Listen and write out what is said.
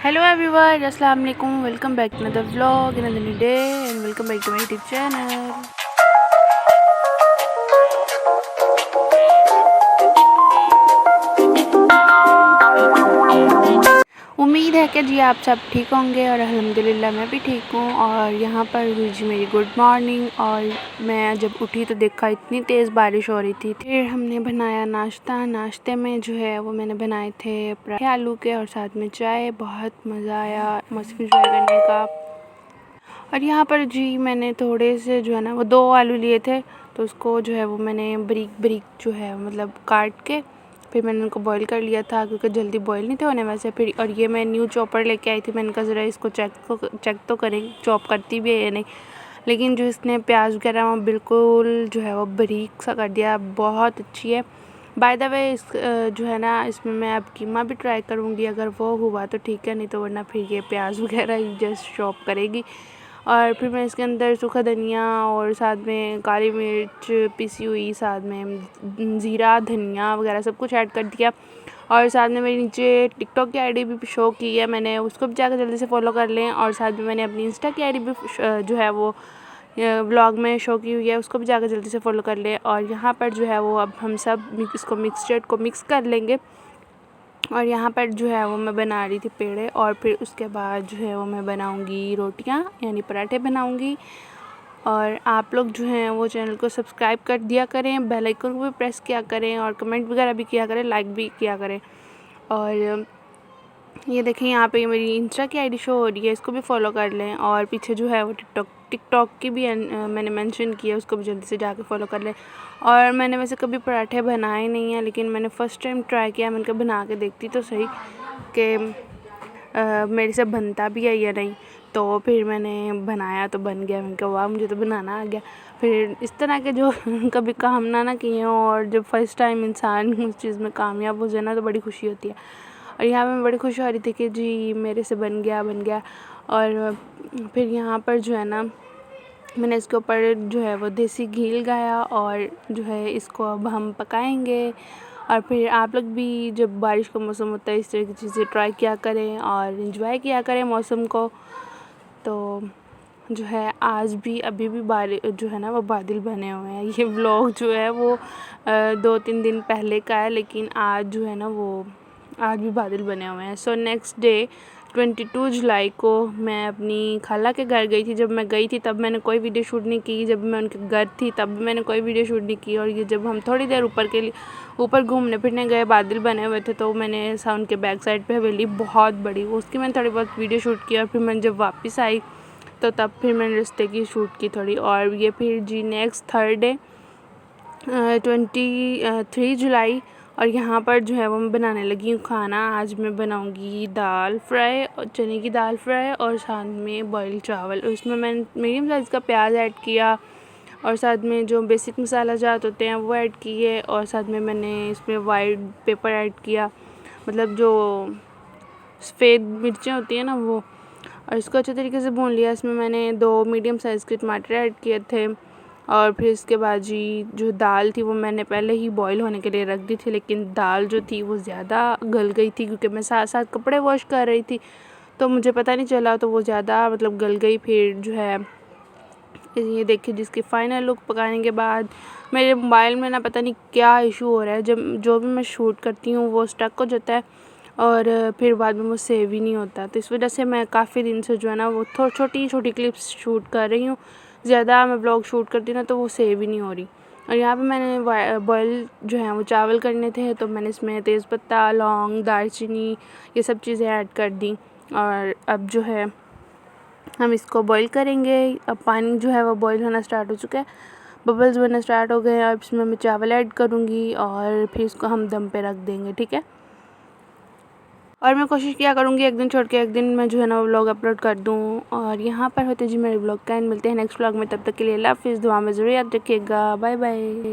Hello everyone, Assalamu alaikum. Welcome back to another vlog, another new day, and welcome back to my YouTube channel. उम्मीद है कि जी आप सब ठीक होंगे और अल्हम्दुलिल्लाह मैं भी ठीक हूँ। और यहाँ पर हुई जी मेरी गुड मॉर्निंग, और मैं जब उठी तो देखा इतनी तेज़ बारिश हो रही थी। फिर हमने बनाया नाश्ता। नाश्ते में जो है वो मैंने बनाए थे पराठे आलू के और साथ में चाय। बहुत मज़ा आया मस्त इंजॉय करने का। और यहाँ पर जी मैंने थोड़े से जो है ना वो 2 आलू लिए थे, तो उसको जो है वो मैंने बारीक बारीक जो है मतलब काट के फिर मैंने उनको बॉईल कर लिया था, क्योंकि जल्दी बॉईल नहीं थे होने वैसे। फिर और ये मैं न्यू चॉपर लेके आई थी, मैंने कहा ज़रा इसको चेक तो करें चॉप करती भी है या नहीं। लेकिन जो इसने प्याज वगैरह वो बिल्कुल जो है वो बारीक सा कर दिया, बहुत अच्छी है। बाय द वे इस जो है ना इसमें मैं अब कीमा भी ट्राई करूँगी, अगर वो हुआ तो ठीक है, नहीं तो वरना फिर ये प्याज वगैरह ही जस्ट चॉप करेगी। और फिर मैं इसके अंदर सूखा धनिया और साथ में काली मिर्च पिसी हुई, साथ में ज़ीरा धनिया वगैरह सब कुछ ऐड कर दिया। और साथ में मेरे नीचे टिकटॉक की आईडी भी शो की है मैंने, उसको भी जाकर जल्दी से फॉलो कर लें। और साथ में मैंने अपनी इंस्टा की आईडी भी जो है वो व्लॉग में शो की हुई है, उसको भी जाकर जल्दी से फॉलो कर लें। और यहाँ पर जो है वो अब हम सब इसको मिक्सचर को मिक्स कर लेंगे। और यहाँ पर जो है वो मैं बना रही थी पेड़े, और फिर उसके बाद जो है वो मैं बनाऊँगी रोटियाँ यानी पराठे बनाऊँगी। और आप लोग जो हैं वो चैनल को सब्सक्राइब कर दिया करें, बेल आइकन को भी प्रेस किया करें, और कमेंट वगैरह भी किया करें, लाइक भी किया करें। और ये देखें यहाँ पे मेरी इंस्टा की आईडी शो हो रही है, इसको भी फॉलो कर लें। और पीछे जो है वो टिकटॉक की भी मैंने मेंशन की है, उसको भी जल्दी से जाके फॉलो कर लें। और मैंने वैसे कभी पराठे बनाए नहीं हैं, लेकिन मैंने फ़र्स्ट टाइम ट्राई किया। मैंने कहा बना के देखती तो सही कि मेरे से बनता भी है या नहीं। तो फिर मैंने बनाया तो बन गया। मैंने कहा वाह, मुझे तो बनाना आ गया। फिर इस तरह के जो कभी काम ना किए हों और जब फर्स्ट टाइम इंसान उस चीज़ में कामयाब हो जाए ना, तो बड़ी खुशी होती है। और यहाँ पे मैं बड़ी खुश हो रही थी कि जी मेरे से बन गया। और फिर यहाँ पर जो है ना मैंने इसके ऊपर जो है वो देसी घी लगाया, और जो है इसको अब हम पकाएंगे। और फिर आप लोग भी जब बारिश का मौसम होता है इस तरह की चीज़ें ट्राई किया करें और इंजॉय किया करें मौसम को। तो जो है आज भी अभी भी बारिश जो है ना वो बादल बने हुए हैं। ये व्लॉग जो है वो 2-3 दिन पहले का है, लेकिन आज जो है ना वो आज भी बादल बने हुए हैं। सो नेक्स्ट डे 22 जुलाई को मैं अपनी खाला के घर गई थी। जब मैं गई थी तब मैंने कोई वीडियो शूट नहीं की, जब मैं उनके घर थी तब भी मैंने कोई वीडियो शूट नहीं की। और ये जब हम थोड़ी देर ऊपर घूमने फिरने गए, बादल बने हुए थे, तो मैंने उनके बैक साइड पे हवेली बहुत बड़ी, उसकी मैंने थोड़ी बहुत वीडियो शूट की। और फिर मैं जब वापस आई तो तब फिर मैंने रास्ते की शूट की थोड़ी। और ये फिर जी नेक्स्ट थर्सडे 23 जुलाई, और यहाँ पर जो है वो मैं बनाने लगी हूँ खाना। आज मैं बनाऊँगी दाल फ्राई, चने की दाल फ्राई, और साथ में बॉयल चावल। उसमें मैंने मीडियम साइज़ का प्याज ऐड किया, और साथ में जो बेसिक मसाला जात होते हैं वो ऐड किए, और साथ में मैंने इसमें वाइट पेपर ऐड किया, मतलब जो सफ़ेद मिर्चें होती हैं ना वो। और इसको अच्छे तरीके से भून लिया। इसमें मैंने 2 मीडियम साइज़ के टमाटर ऐड किए थे। और फिर इसके बाद जी जो दाल थी वो मैंने पहले ही बॉईल होने के लिए रख दी थी, लेकिन दाल जो थी वो ज़्यादा गल गई थी, क्योंकि मैं साथ साथ कपड़े वॉश कर रही थी, तो मुझे पता नहीं चला, तो वो ज़्यादा मतलब गल गई। फिर जो है ये देखिए जिसकी फ़ाइनल लुक पकाने के बाद मेरे मोबाइल में ना पता नहीं क्या इशू हो रहा है, जब जो भी मैं शूट करती हूँ वो स्टक हो जाता है, और फिर बाद में वो सेव ही नहीं होता। तो इस वजह से मैं काफ़ी दिन से जो है ना वो छोटी छोटी क्लिप्स शूट कर रही हूँ। ज़्यादा मैं ब्लॉग शूट करती हूँ ना तो वो सेव ही नहीं हो रही। और यहाँ पे मैंने बॉयल जो है वो चावल करने थे, तो मैंने इसमें तेज़पत्ता, लौंग, दालचीनी ये सब चीज़ें ऐड कर दी। और अब जो है हम इसको बॉईल करेंगे। अब पानी जो है वो बॉईल होना स्टार्ट हो चुका है, बबल्स बनना स्टार्ट हो गए हैं। अब इसमें मैं चावल ऐड करूँगी और फिर इसको हम दम पे रख देंगे, ठीक है। और मैं कोशिश किया करूँगी एक दिन छोड़ के एक दिन मैं जो है ना व्लॉग अपलोड कर दूँ। और यहाँ पर होते जी मेरे व्लॉग का एंड। मिलते हैं नेक्स्ट व्लॉग में, तब तक के लिए अल्लाह हाफ़िज़। दुआ में ज़रूर याद रखिएगा। Bye bye.